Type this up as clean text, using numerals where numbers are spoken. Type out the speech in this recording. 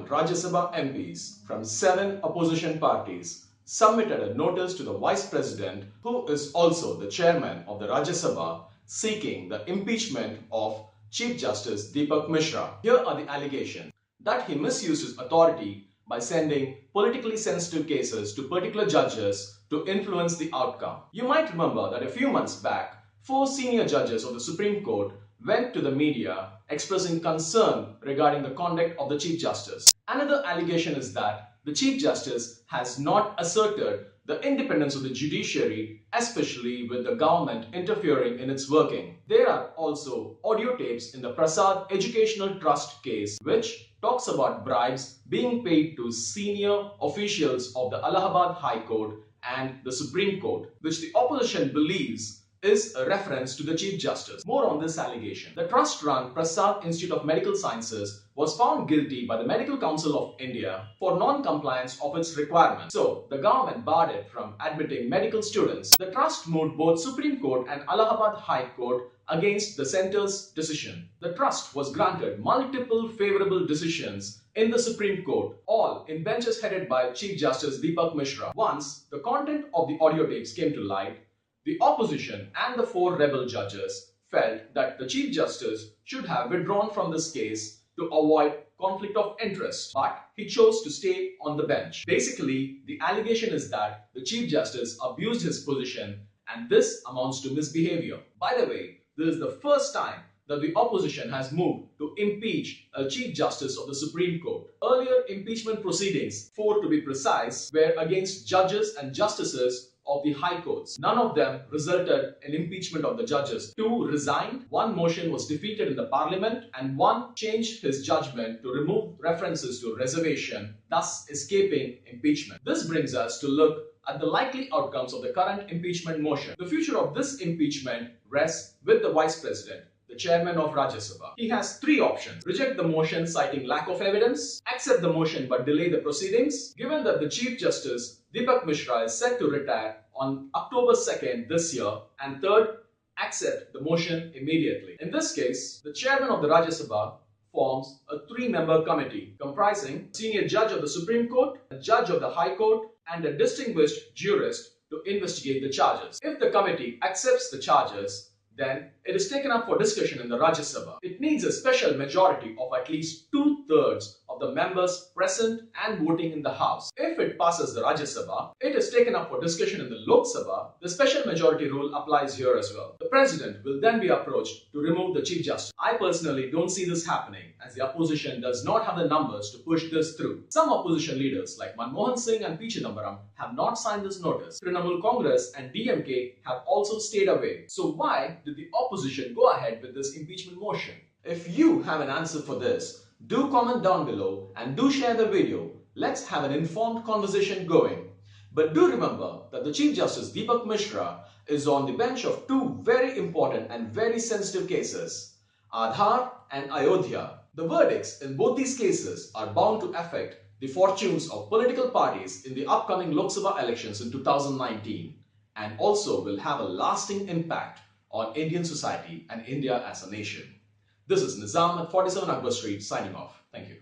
31 Rajya Sabha MPs from 7 opposition parties submitted a notice to the Vice President, who is also the chairman of the Rajya Sabha, seeking the impeachment of Chief Justice Deepak Mishra. Here are the allegations: that he misused his authority by sending politically sensitive cases to particular judges to influence the outcome. You might remember that a few months back, 4 senior judges of the Supreme Court went to the media expressing concern regarding the conduct of the Chief Justice. Another allegation is that the Chief Justice has not asserted the independence of the judiciary, especially with the government interfering in its working. There are also audio tapes in the Prasad Educational Trust case, which talks about bribes being paid to senior officials of the Allahabad High Court and the Supreme Court, which the opposition believes is a reference to the Chief Justice. More on this allegation. The trust-run Prasad Institute of Medical Sciences was found guilty by the Medical Council of India for non-compliance of its requirements. So, the government barred it from admitting medical students. The trust moved both Supreme Court and Allahabad High Court against the centre's decision. The trust was granted multiple favourable decisions in the Supreme Court, all in benches headed by Chief Justice Deepak Mishra. Once the content of the audio tapes came to light, the opposition and the 4 rebel judges felt that the Chief Justice should have withdrawn from this case to avoid conflict of interest, but he chose to stay on the bench. Basically, the allegation is that the Chief Justice abused his position, and this amounts to misbehavior. By the way, this is the first time that the opposition has moved to impeach a Chief Justice of the Supreme Court. Earlier impeachment proceedings, 4 to be precise, were against judges and justices of the high courts. None of them resulted in impeachment of the judges. 2 resigned, 1 motion was defeated in the parliament, and 1 changed his judgment to remove references to reservation, thus escaping impeachment. This brings us to look at the likely outcomes of the current impeachment motion. The future of this impeachment rests with the Vice President, the chairman of Rajya Sabha. He has 3 options: reject the motion citing lack of evidence, accept the motion but delay the proceedings, given that the Chief Justice Deepak Mishra is set to retire on October 2nd this year, and third, accept the motion immediately. In this case, the chairman of the Rajya Sabha forms a 3-member committee comprising a senior judge of the Supreme Court, a judge of the High Court, and a distinguished jurist to investigate the charges. If the committee accepts the charges, then it is taken up for discussion in the Rajya Sabha. It needs a special majority of at least 2/3 of the members present and voting in the House. If it passes the Rajya Sabha, it is taken up for discussion in the Lok Sabha. The special majority rule applies here as well. The President will then be approached to remove the Chief Justice. I personally don't see this happening, as the opposition does not have the numbers to push this through. Some opposition leaders like Manmohan Singh and P. Chidambaram have not signed this notice. Trinamool Congress and DMK have also stayed away. So why did the opposition go ahead with this impeachment motion? If you have an answer for this, do comment down below and do share the video. Let's have an informed conversation going. But do remember that the Chief Justice Deepak Mishra is on the bench of 2 very important and very sensitive cases, Aadhar and Ayodhya. The verdicts in both these cases are bound to affect the fortunes of political parties in the upcoming Lok Sabha elections in 2019, and also will have a lasting impact on Indian society and India as a nation. This is Nizam at 47 Akbar Street signing off. Thank you.